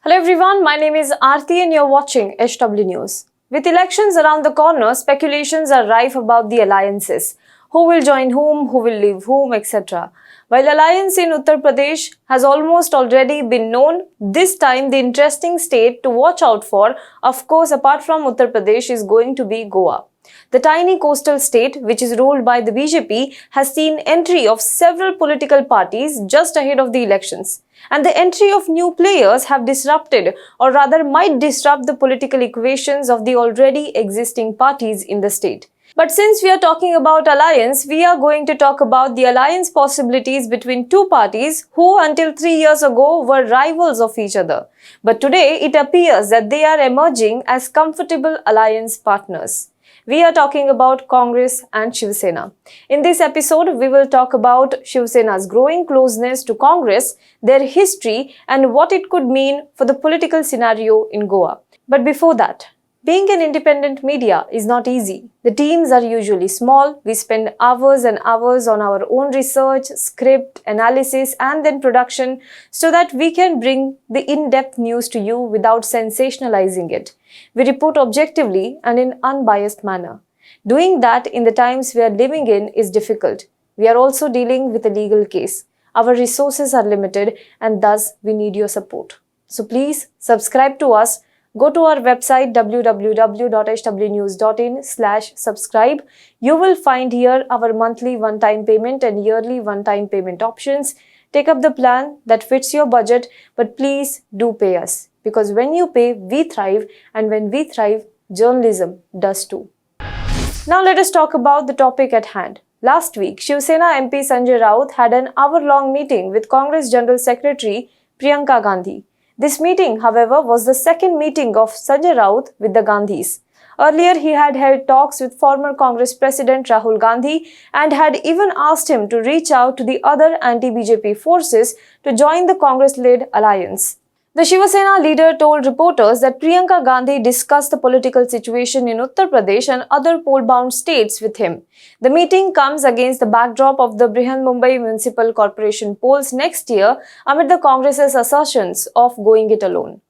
Hello everyone, my name is Aarti and you're watching HW News. With elections around the corner, speculations are rife about the alliances. Who will join whom, who will leave whom, etc. While alliance in Uttar Pradesh has almost already been known, this time the interesting state to watch out for, of course apart from Uttar Pradesh, is going to be Goa. The tiny coastal state, which is ruled by the BJP, has seen entry of several political parties just ahead of the elections. And the entry of new players have disrupted, or rather might disrupt, the political equations of the already existing parties in the state. But since we are talking about alliance, we are going to talk about the alliance possibilities between two parties who until 3 years ago were rivals of each other. But today it appears that they are emerging as comfortable alliance partners. We are talking about Congress and Shiv Sena. In this episode, we will talk about Shiv Sena's growing closeness to Congress, their history, and what it could mean for the political scenario in Goa. But before that, being an independent media is not easy. The teams are usually small. We spend hours and hours on our own research, script, analysis, and then production so that we can bring the in-depth news to you without sensationalizing it. We report objectively and in unbiased manner. Doing that in the times we are living in is difficult. We are also dealing with a legal case. Our resources are limited and thus we need your support. So please subscribe to us. Go to our website www.hwnews.in/subscribe. You will find here our monthly one-time payment and yearly one-time payment options. Take up the plan that fits your budget, but please do pay us. Because when you pay, we thrive, and when we thrive, journalism does too. Now let us talk about the topic at hand. Last week, Shiv Sena MP Sanjay Raut had an hour-long meeting with Congress General Secretary Priyanka Gandhi. This meeting, however, was the second meeting of Sanjay Raut with the Gandhis. Earlier, he had held talks with former Congress President Rahul Gandhi and had even asked him to reach out to the other anti-BJP forces to join the Congress-led alliance. The Shiv Sena leader told reporters that Priyanka Gandhi discussed the political situation in Uttar Pradesh and other poll-bound states with him. The meeting comes against the backdrop of the Brihan Mumbai Municipal Corporation polls next year amid the Congress's assertions of going it alone.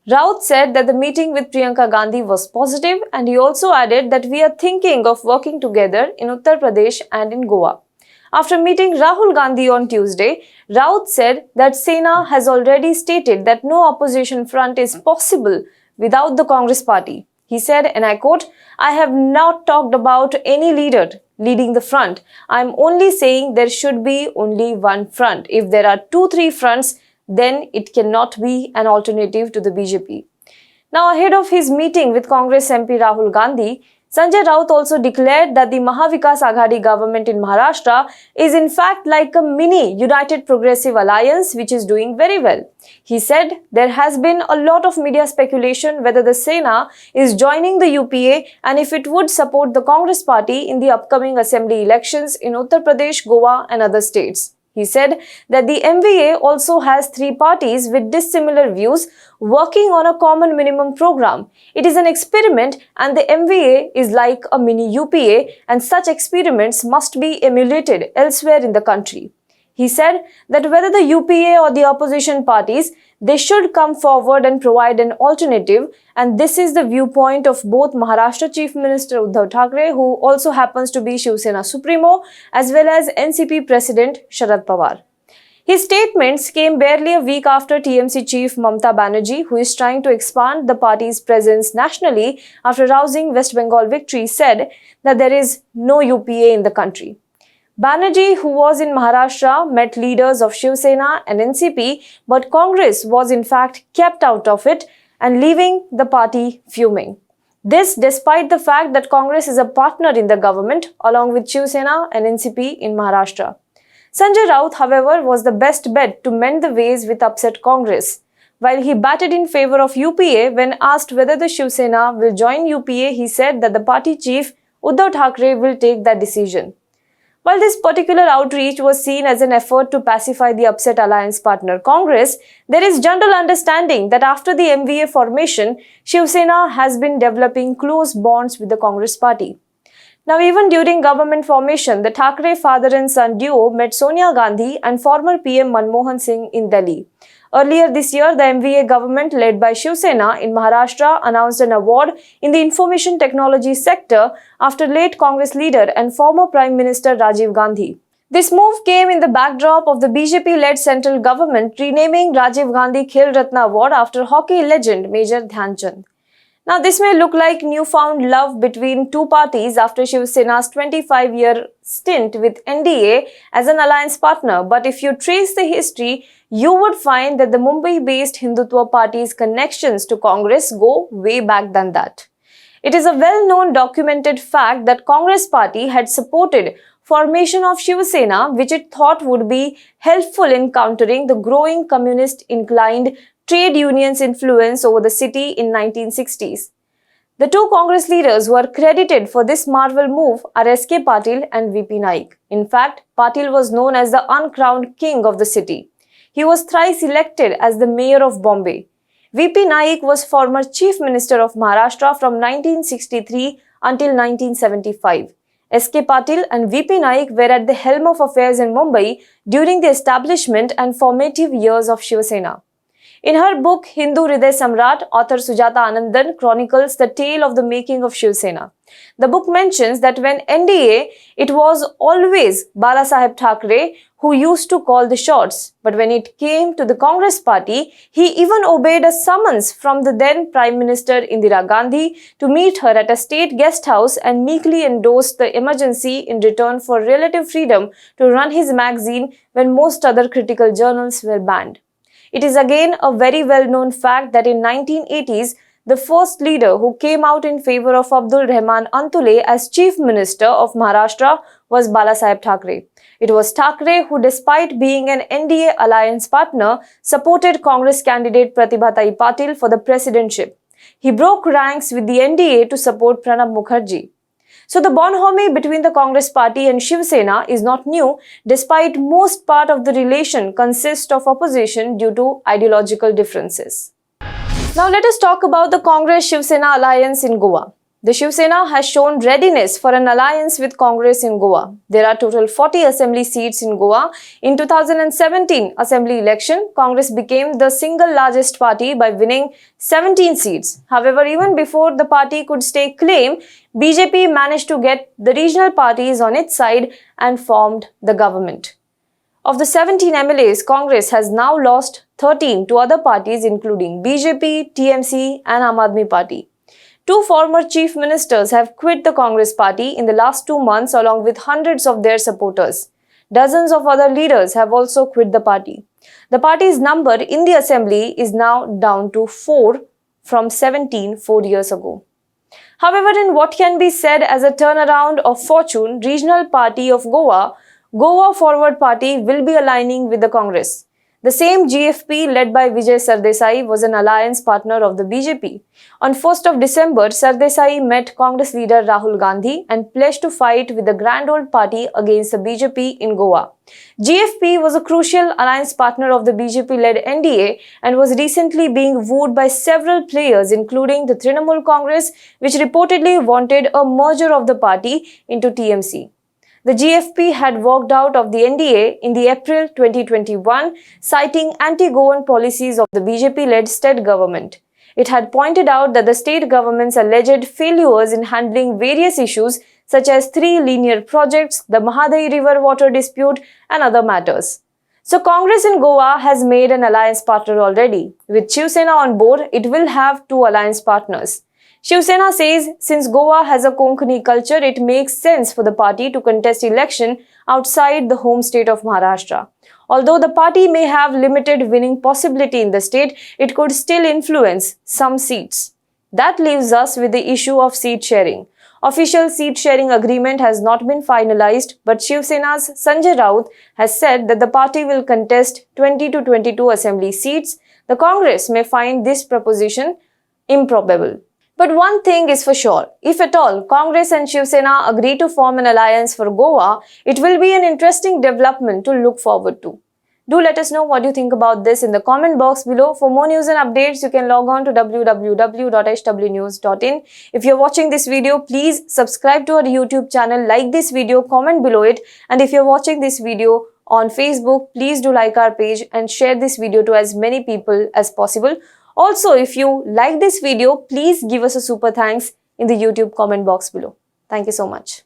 Raut said that the meeting with Priyanka Gandhi was positive, and he also added that we are thinking of working together in Uttar Pradesh and in Goa. After meeting Rahul Gandhi on Tuesday, Raut said that Sena has already stated that no opposition front is possible without the Congress party. He said, and I quote, "I have not talked about any leader leading the front. I am only saying there should be only one front. If there are 2-3 fronts, then it cannot be an alternative to the BJP. Now, ahead of his meeting with Congress MP Rahul Gandhi, Sanjay Raut also declared that the Mahavikas Aghadi government in Maharashtra is in fact like a mini United Progressive Alliance which is doing very well. He said there has been a lot of media speculation whether the Sena is joining the UPA and if it would support the Congress party in the upcoming assembly elections in Uttar Pradesh, Goa and other states. He said that the MVA also has 3 parties with dissimilar views working on a common minimum program. It is an experiment and the MVA is like a mini UPA and such experiments must be emulated elsewhere in the country. He said that whether the UPA or the opposition parties, they should come forward and provide an alternative, and this is the viewpoint of both Maharashtra Chief Minister Uddhav Thackeray, who also happens to be Shiv Sena Supremo, as well as NCP President Sharad Pawar. His statements came barely a week after TMC Chief Mamata Banerjee, who is trying to expand the party's presence nationally after rousing West Bengal victory, said that there is no UPA in the country. Banerjee, who was in Maharashtra, met leaders of Shiv Sena and NCP, but Congress was in fact kept out of it and leaving the party fuming. This despite the fact that Congress is a partner in the government along with Shiv Sena and NCP in Maharashtra. Sanjay Raut, however, was the best bet to mend the ways with upset Congress. While he batted in favor of UPA when asked whether the Shiv Sena will join UPA, he said that the party chief Uddhav Thackeray will take that decision. While this particular outreach was seen as an effort to pacify the upset alliance partner Congress, there is general understanding that after the MVA formation, Shiv Sena has been developing close bonds with the Congress party. Now, even during government formation, the Thackeray father and son duo met Sonia Gandhi and former PM Manmohan Singh in Delhi. Earlier this year, the MVA government led by Shiv Sena in Maharashtra announced an award in the information technology sector after late Congress leader and former Prime Minister Rajiv Gandhi. This move came in the backdrop of the BJP-led central government renaming Rajiv Gandhi Khel Ratna Award after hockey legend Major Dhyan Chand. Now, this may look like newfound love between two parties after Shiv Sena's 25-year stint with NDA as an alliance partner, but if you trace the history, you would find that the Mumbai-based Hindutva party's connections to Congress go way back than that. It is a well-known documented fact that Congress party had supported formation of Shiv Sena, which it thought would be helpful in countering the growing communist-inclined trade unions' influence over the city in 1960s. The two Congress leaders who are credited for this marvel move are S.K. Patil and V.P. Naik. In fact, Patil was known as the uncrowned king of the city. He was thrice elected as the mayor of Bombay. V.P. Naik was former chief minister of Maharashtra from 1963 until 1975. S.K. Patil and V.P. Naik were at the helm of affairs in Mumbai during the establishment and formative years of Shiv Sena. In her book Hindu Hriday Samrat, author Sujata Anandan chronicles the tale of the making of Shiv Sena. The book mentions that when NDA, it was always Balasaheb Thackeray who used to call the shots. But when it came to the Congress party, he even obeyed a summons from the then Prime Minister Indira Gandhi to meet her at a state guest house and meekly endorsed the emergency in return for relative freedom to run his magazine when most other critical journals were banned. It is again a very well-known fact that in 1980s, the first leader who came out in favor of Abdul Rahman Antule as Chief Minister of Maharashtra was Balasaheb Thackeray. It was Thackeray who, despite being an NDA alliance partner, supported Congress candidate Pratibha Patil for the presidentship. He broke ranks with the NDA to support Pranab Mukherjee. So the bonhomie between the Congress party and Shiv Sena is not new, despite most part of the relation consists of opposition due to ideological differences. Now let us talk about the Congress-Shiv Sena alliance in Goa. The Shiv Sena has shown readiness for an alliance with Congress in Goa. There are total 40 assembly seats in Goa. In 2017 assembly election, Congress became the single largest party by winning 17 seats. However, even before the party could stake claim, BJP managed to get the regional parties on its side and formed the government. Of the 17 MLAs, Congress has now lost 13 to other parties including BJP, TMC and Aam Aadmi Party. Two former chief ministers have quit the Congress party in the last 2 months along with hundreds of their supporters. Dozens of other leaders have also quit the party. The party's number in the assembly is now down to 4 from 17 4 years ago. However, in what can be said as a turnaround of fortune, regional party of Goa, Goa Forward Party will be aligning with the Congress. The same GFP led by Vijay Sardesai was an alliance partner of the BJP. On 1st of December, Sardesai met Congress leader Rahul Gandhi and pledged to fight with the Grand Old Party against the BJP in Goa. GFP was a crucial alliance partner of the BJP-led NDA and was recently being wooed by several players including the Trinamool Congress, which reportedly wanted a merger of the party into TMC. The GFP had walked out of the NDA in the April 2021, citing anti-Goan policies of the BJP-led state government. It had pointed out that the state government's alleged failures in handling various issues such as 3 linear projects, the Mahadayi River water dispute and other matters. So Congress in Goa has made an alliance partner already. With Shiv Sena on board, it will have 2 alliance partners. Shiv Sena says since Goa has a Konkani culture, it makes sense for the party to contest election outside the home state of Maharashtra. Although the party may have limited winning possibility in the state, it could still influence some seats. That leaves us with the issue of seat sharing. Official seat sharing agreement has not been finalized, but Shiv Sena's Sanjay Raut has said that the party will contest 20 to 22 assembly seats. The Congress may find this proposition improbable. But one thing is for sure, if at all Congress and Shiv Sena agree to form an alliance for Goa, it will be an interesting development to look forward to. Do let us know what you think about this in the comment box below. For more news and updates, you can log on to www.hwnews.in. If you're watching this video, please subscribe to our YouTube channel, like this video, comment below it. And if you're watching this video on Facebook, please do like our page and share this video to as many people as possible. Also, if you like this video, please give us a super thanks in the YouTube comment box below. Thank you so much.